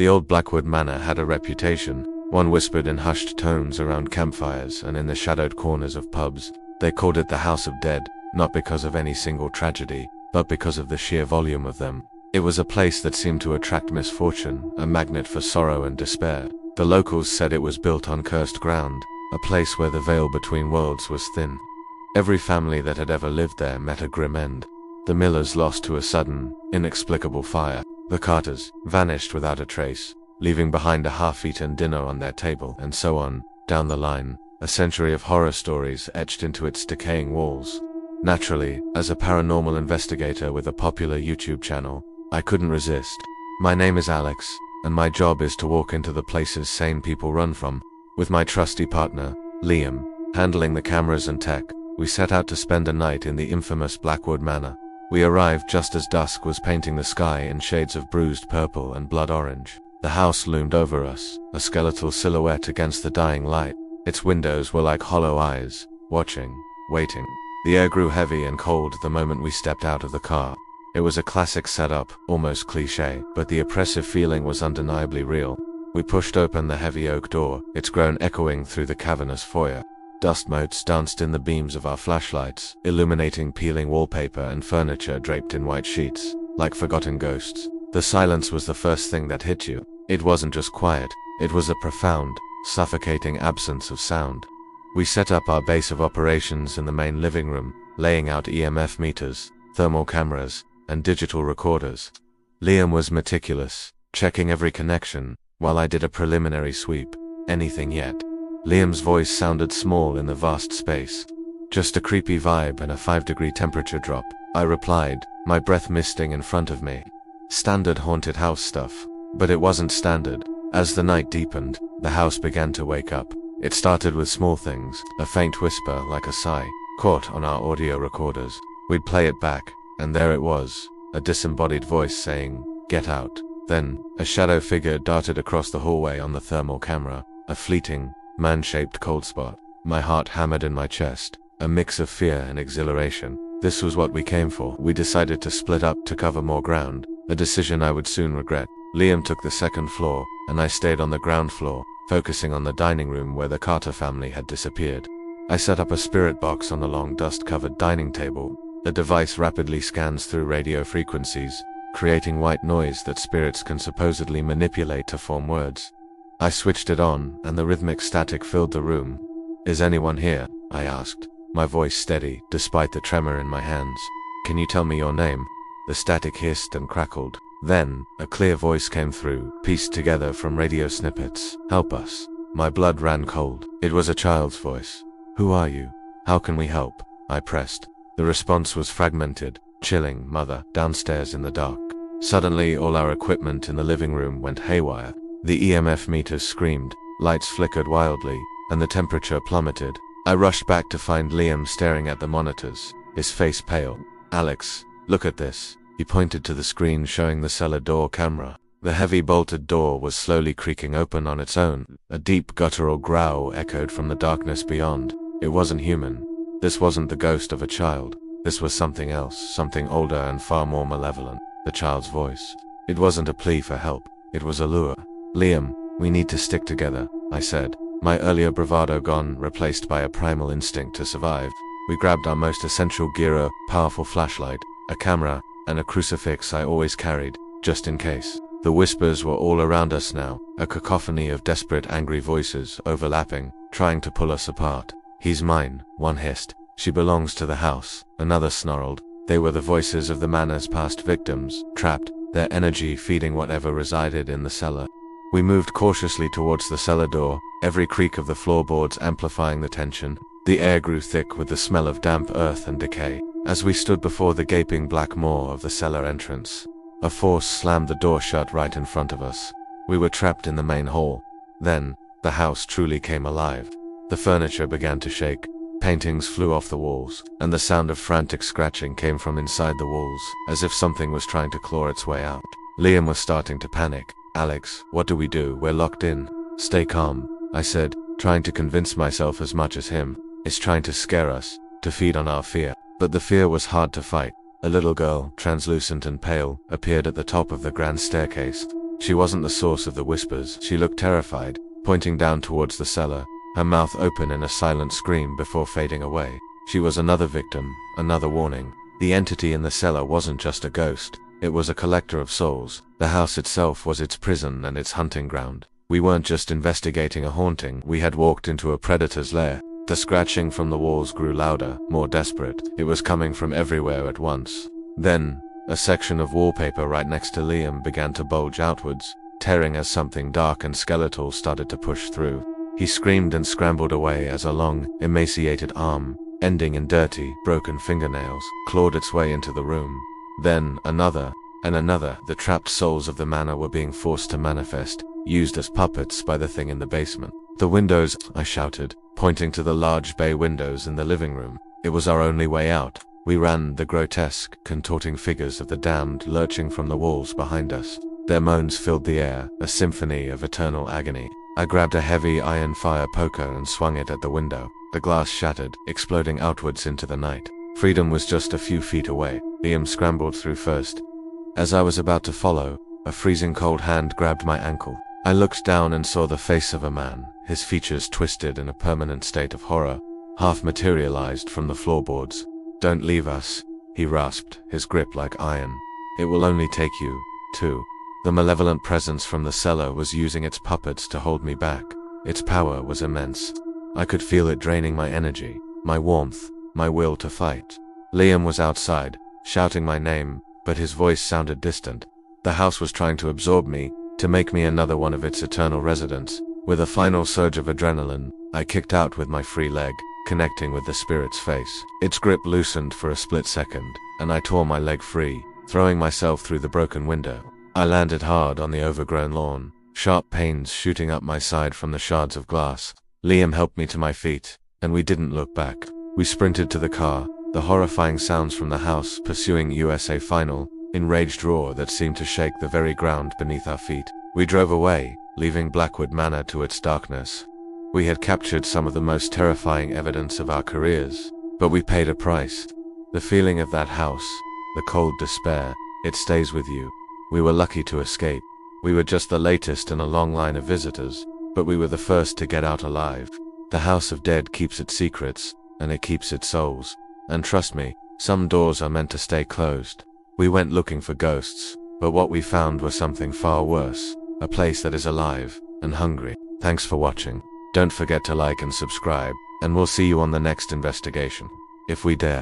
The old Blackwood Manor had a reputation. One whispered in hushed tones around campfires and in the shadowed corners of pubs. They called it the House of Dead, not because of any single tragedy, but because of the sheer volume of them. It was a place that seemed to attract misfortune, a magnet for sorrow and despair. The locals said it was built on cursed ground, a place where the veil between worlds was thin. Every family that had ever lived there met a grim end. The Millers lost to a sudden, inexplicable fire. The Carters vanished without a trace, leaving behind a half-eaten dinner on their table, and so on, down the line, a century of horror stories etched into its decaying walls. Naturally, as a paranormal investigator with a popular YouTube channel, I couldn't resist. My name is Alex, and my job is to walk into the places sane people run from. With my trusty partner, Liam, handling the cameras and tech, we set out to spend a night in the infamous Blackwood Manor. We arrived just as dusk was painting the sky in shades of bruised purple and blood orange. The house loomed over us, a skeletal silhouette against the dying light. Its windows were like hollow eyes, watching, waiting. The air grew heavy and cold the moment we stepped out of the car. It was a classic setup, almost cliché, but the oppressive feeling was undeniably real. We pushed open the heavy oak door, its groan echoing through the cavernous foyer. Dust motes danced in the beams of our flashlights, illuminating peeling wallpaper and furniture draped in white sheets, like forgotten ghosts. The silence was the first thing that hit you. It wasn't just quiet, it was a profound, suffocating absence of sound. We set up our base of operations in the main living room, laying out EMF meters, thermal cameras, and digital recorders. Liam was meticulous, checking every connection, while I did a preliminary sweep. Anything yet? Liam's voice sounded small in the vast space. Just a creepy vibe and a 5-degree temperature drop, I replied, my breath misting in front of me. Standard haunted house stuff. But it wasn't standard. As the night deepened, the house began to wake up. It started with small things, a faint whisper like a sigh, caught on our audio recorders. We'd play it back, and there it was, a disembodied voice saying, "Get out." Then, a shadow figure darted across the hallway on the thermal camera, a fleeting, man-shaped cold spot. My heart hammered in my chest, a mix of fear and exhilaration. This was what we came for. We decided to split up to cover more ground, a decision I would soon regret. Liam took the second floor, and I stayed on the ground floor, focusing on the dining room where the Carter family had disappeared. I set up a spirit box on the long dust-covered dining table. The device rapidly scans through radio frequencies, creating white noise that spirits can supposedly manipulate to form words. I switched it on, and the rhythmic static filled the room. "Is anyone here?" I asked, my voice steady, despite the tremor in my hands. "Can you tell me your name?" The static hissed and crackled. Then, a clear voice came through, pieced together from radio snippets. "Help us." My blood ran cold. It was a child's voice. "Who are you? How can we help?" I pressed. The response was fragmented, chilling. "Mother," downstairs in the dark. Suddenly, all our equipment in the living room went haywire. The EMF meters screamed, lights flickered wildly, and the temperature plummeted. I rushed back to find Liam staring at the monitors, his face pale. "Alex, look at this." He pointed to the screen showing the cellar door camera. The heavy bolted door was slowly creaking open on its own. A deep guttural growl echoed from the darkness beyond. It wasn't human. This wasn't the ghost of a child. This was something else, something older and far more malevolent. The child's voice. It wasn't a plea for help. It was a lure. "Liam, we need to stick together," I said, my earlier bravado gone, replaced by a primal instinct to survive. We grabbed our most essential gear, a powerful flashlight, a camera, and a crucifix I always carried, just in case. The whispers were all around us now, a cacophony of desperate, angry voices, overlapping, trying to pull us apart. "He's mine," one hissed. "She belongs to the house," another snarled. They were the voices of the manor's past victims, trapped, their energy feeding whatever resided in the cellar. We moved cautiously towards the cellar door, every creak of the floorboards amplifying the tension. The air grew thick with the smell of damp earth and decay. As we stood before the gaping black maw of the cellar entrance, a force slammed the door shut right in front of us. We were trapped in the main hall. Then, the house truly came alive. The furniture began to shake, paintings flew off the walls, and the sound of frantic scratching came from inside the walls, as if something was trying to claw its way out. Liam was starting to panic. "Alex, what do we do? We're locked in." "Stay calm," I said, trying to convince myself as much as him. "It's trying to scare us, to feed on our fear." But the fear was hard to fight. A little girl, translucent and pale, appeared at the top of the grand staircase. She wasn't the source of the whispers. She looked terrified, pointing down towards the cellar, her mouth open in a silent scream before fading away. She was another victim, another warning. The entity in the cellar wasn't just a ghost, it was a collector of souls. The house itself was its prison and its hunting ground. We weren't just investigating a haunting, we had walked into a predator's lair. The scratching from the walls grew louder, more desperate. It was coming from everywhere at once. Then, a section of wallpaper right next to Liam began to bulge outwards, tearing as something dark and skeletal started to push through. He screamed and scrambled away as a long, emaciated arm, ending in dirty, broken fingernails, clawed its way into the room. Then, another, and another. The trapped souls of the manor were being forced to manifest, used as puppets by the thing in the basement. The windows, I shouted, pointing to the large bay windows in the living room. It was our only way out. We ran, the grotesque, contorting figures of the damned lurching from the walls behind us. Their moans filled the air, a symphony of eternal agony. I grabbed a heavy iron fire poker and swung it at the window. The glass shattered, exploding outwards into the night. Freedom was just a few feet away. Liam scrambled through first. As I was about to follow, a freezing cold hand grabbed my ankle. I looked down and saw the face of a man, his features twisted in a permanent state of horror, half materialized from the floorboards. "Don't leave us," he rasped, his grip like iron. "It will only take you, too." The malevolent presence from the cellar was using its puppets to hold me back. Its power was immense. I could feel it draining my energy, my warmth, my will to fight. Liam was outside, shouting my name, but his voice sounded distant. The house was trying to absorb me, to make me another one of its eternal residents. With a final surge of adrenaline, I kicked out with my free leg, connecting with the spirit's face. Its grip loosened for a split second, and I tore my leg free, throwing myself through the broken window. I landed hard on the overgrown lawn, sharp pains shooting up my side from the shards of glass. Liam helped me to my feet, and we didn't look back. We sprinted to the car, the horrifying sounds from the house pursuing USA Final, enraged roar that seemed to shake the very ground beneath our feet. We drove away, leaving Blackwood Manor to its darkness. We had captured some of the most terrifying evidence of our careers, but we paid a price. The feeling of that house, the cold despair, it stays with you. We were lucky to escape. We were just the latest in a long line of visitors, but we were the first to get out alive. The House of Dead keeps its secrets, and it keeps its souls. And trust me, some doors are meant to stay closed. We went looking for ghosts, but what we found was something far worse. A place that is alive and hungry. Thanks for watching. Don't forget to like and subscribe, and we'll see you on the next investigation. If we dare.